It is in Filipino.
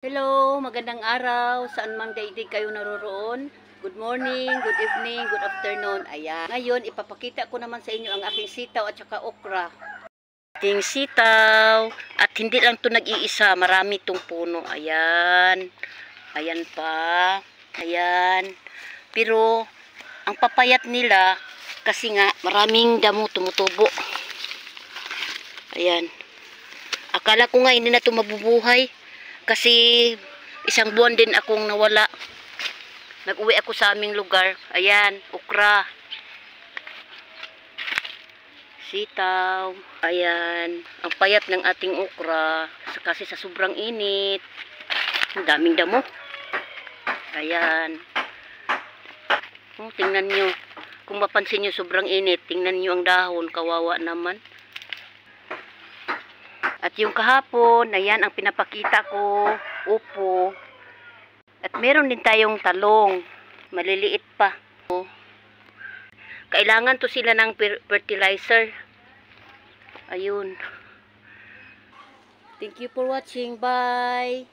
Hello, magandang araw. Saan man daigdig kayo naroroon? Good morning, good evening, good afternoon. Ayan. Ngayon, ipapakita ko naman sa inyo ang aking sitaw at saka okra. Ating sitaw. At hindi lang to nag-iisa. Marami itong puno. Ayan. Ayan pa. Ayan. Pero, ang papayat nila, kasi nga, maraming damo tumutubo. Ayan. Akala ko nga hindi na ito mabubuhay. Kasi isang buwan din akong nawala. Nag-uwi ako sa aming lugar. Ayan, okra. Sitaw. Ayan, ang payat ng ating okra. Kasi sa sobrang init. Ang daming damo. Ayan. Tingnan nyo. Kung mapansin nyo sobrang init, tingnan nyo ang dahon. Kawawa naman. At yung kahapon, ayan ang pinapakita ko, upo. At meron din tayong talong, maliliit pa. Kailangan to sila ng fertilizer. Ayun. Thank you for watching. Bye!